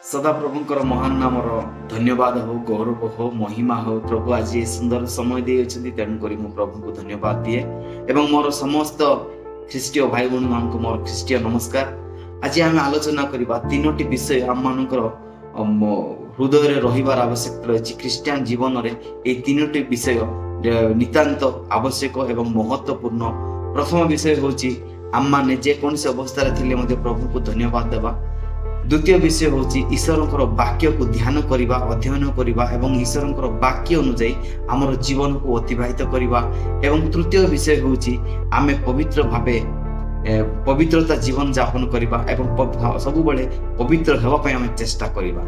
सदा प्रभुंकर महान नामर धन्यवाद हो, गौरव हो, महिमा हो। प्रभु आज ये सुंदर समय दे तेणुक प्रभु को धन्यवाद दिए एवं मोर समस्त ख्रीष्टीय भाई भौणी मान मोर ख्रीष्टीय नमस्कार। आज आम आलोचना करबा तीनोटी विषय आम मानकर हृदय रहिबार आवश्यकता रही। ख्रीष्टियान जीवन में ये तीनोटी विषय नितांत आवश्यक एवं महत्वपूर्ण। प्रथम विषय होची आम माने जेकोसी अवस्था थे प्रभु को धन्यवाद देवा। द्वितीय विषय होची ईश्वर वाक्य को ध्यान करवा, अध्ययन करवा एवं ईश्वर वाक्य अनुଯାयी आमर जीवन को अतिबाहित करवा। एवं तृतीय विषय होची आमे पवित्र भावे पवित्रता जीवन यापन करवा एवं सब बेले पवित्र हेबा पय आमे चेष्टा करवा।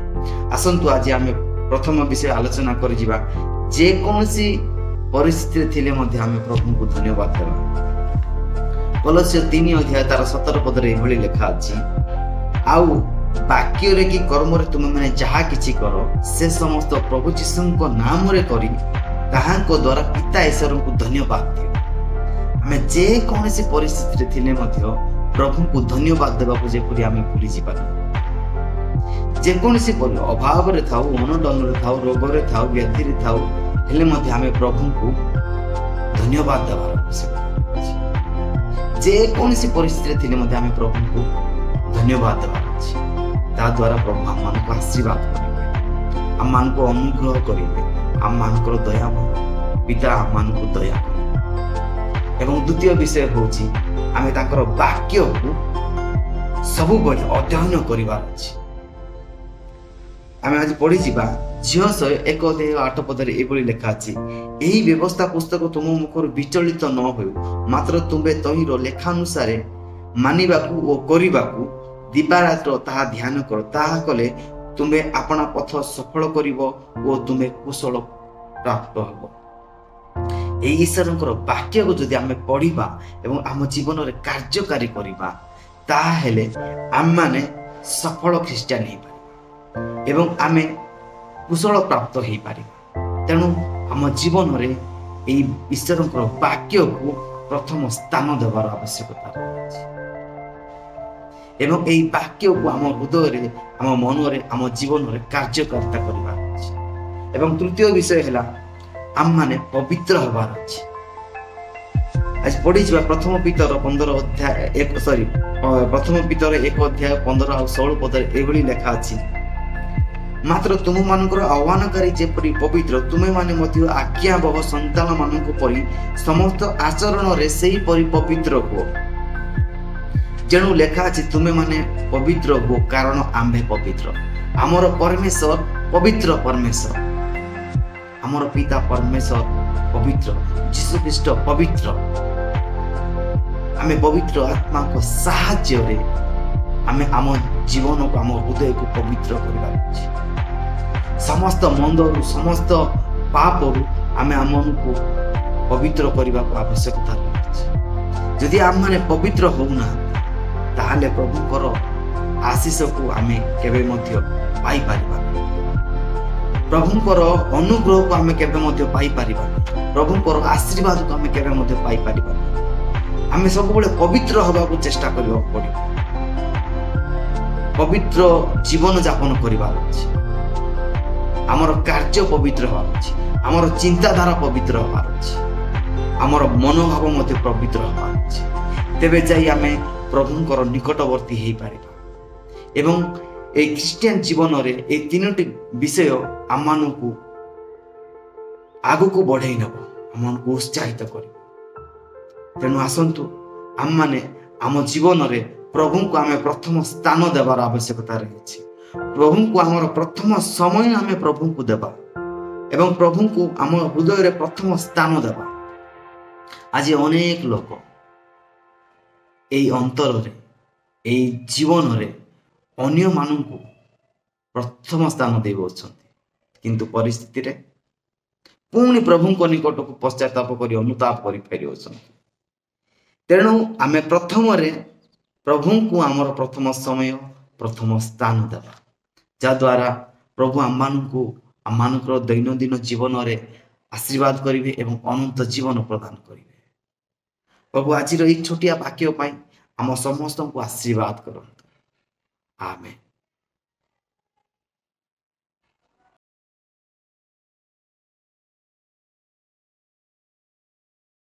आसंतु आज आमे प्रथम विषय आलोचना कर जिबा। जे कोनसी परिस्थिति थिले मध्ये आमे प्रभु को धन्यवाद देबा। कोलोस्य 3 अध्याय तार 17 पद रे एभली लिखा अछि, आउ वाक्य रे कि कर्म रे तुम माने जहा किछि करो से समस्त प्रभु जीसु को नाम रे करी ताहा को द्वारा पिता ईश्वर को धन्यवाद दियो। हमें जे कोनसी परिस्थिति रे थिले मध्ये प्रभु को धन्यवाद देबा को जेपुरी हमें भूली जिबा। जे कोनसी अभाव रे थाउ, अनडन रे थाउ, रोग रे थाउ, व्याधि रे थाउ, हेले मध्ये हमें प्रभु को धन्यवाद देबा अछि। जे कोनसी परिस्थिति रे थिले मध्ये हमें प्रभु को धन्यवाद देबा अछि। ता द्वारा प्रभु हम मान को आशीर्वाद करेंगे, हम मान को अनुग्रह करेंगे, हम मान को दया पिता हम मान को दया करेंगे। एवं द्वितीय विषय होची आमे ताकर वाक्य को सब बळे अध्ययन करिवार अछि। आमे आज पढि जिबा झियो 1 अध्याय 8 पद रे एबोली लिखा अछि, एही व्यवस्था पुस्तक तुम मुखर विचलित न होय, मात्र तुमे तहिरो लेखानुसार मानिबाकू ओ करिबाकू दिवारात्र ताहा ध्यान कर। ताहा कले तुमे अपना पथ सफल करिवो ओ तुमे कुशल प्राप्त हबो। एई ईश्वरंकर वाक्य को जदि आमे पढिबा एवं आम जीवन रे कार्यकारी करिबा, ताहा हेले आम माने सफल ख्रीष्टियान हे पारिबा एवं आमे कुशल प्राप्त हे पारिबा। तेनु आम जीवन रे एई ईश्वरंकर वाक्य को प्रथम स्थान देवार आवश्यकता अछि एवं एई वाक्य को आम हृदय रे, आम मन रे, आम जीवन रे कार्यकारिता करबा अछि। एवं तृतीय विषय हैला आम माने पवित्र होबार अछि। आज पढि जिबा प्रथम पीतर 15 अध्याय प्रथम पीतर 1 अध्याय 15 और 16 पद रे एभली लिखा अछि, मात्र तुम मानकर आह्वानकारी जेपरि पवित्र तुमे माने मध्य आज्ञा बह संतान मानक परि समस्त आचरण रे सेही परि पवित्र हो। जेणु लेखा अछि, तुमे माने पवित्र हो कारण आम्भे पवित्र। आमर परमेश्वर पवित्र परमेश्वर, आमर पिता परमेश्वर पवित्र, यीशु ख्रीष्ट पवित्र। आमे पवित्र आत्मा को साहाय्य रे आमे आम जीवन को, आम हृदय को पवित्र करबा अछि। समस्त मंदरु, समस्त पापरु आमे आमन को पवित्र करबा को आवश्यकता अछि। यदि आम माने पवित्र होउना ताहले प्रभुकर आशीष को आमे केबे मध्य पाई परिबा। प्रभुकर अनुग्रह को आमे केबे मध्य पाई परिबा। प्रभुकर आशीर्वाद को आमे केबे मध्य पाई परिबा। आमे सब बेले पवित्र होबा को चेष्टा करबा पड़िबो। पवित्र जीवन यापन करबा अछि। हमर कार्य पवित्र होबा अछि, हमर चिंताधारा पवित्र होबा अछि, हमर मनोभाव मध्य पवित्र होबा अछि। तेबे जाई आमे प्रभुंकर निकटवर्ती हे पारिबा एवं ए ख्रीष्टियान जीवन रे ए तीनोटी विषय आमान को आगु को बढ़ाई नबो, आमान को उत्साहित करिबो। तेनु आसंतु आम माने आम जीवन रे प्रभु को आमे प्रथम स्थान देवार आवश्यकता रही। प्रभु को आमर प्रथम समय आमे प्रभु को देबा एवं प्रभु को आम हृदय रे प्रथम स्थान देबा। आज अनेक लोक एई अंतर रे, एई जीवन रे अन्य मानू को प्रथम स्थान दे बसछन्ति, किंतु परिस्थिति रे पुणी प्रभु को निकट को पश्चाताप करी अनुताप करी फेरी होछन्ति। तेणु आमे प्रथम रे प्रभु को आमर प्रथम समय, प्रथम स्थान देबा, जा द्वारा प्रभु आम मानकर दैनंदिन जीवन रे आशीर्वाद करिवे एवं अनंत जीवन प्रदान करिवे। प्रभु आज छोटिया वाक्य आम समस्त को आशीर्वाद करंतु। आमेन।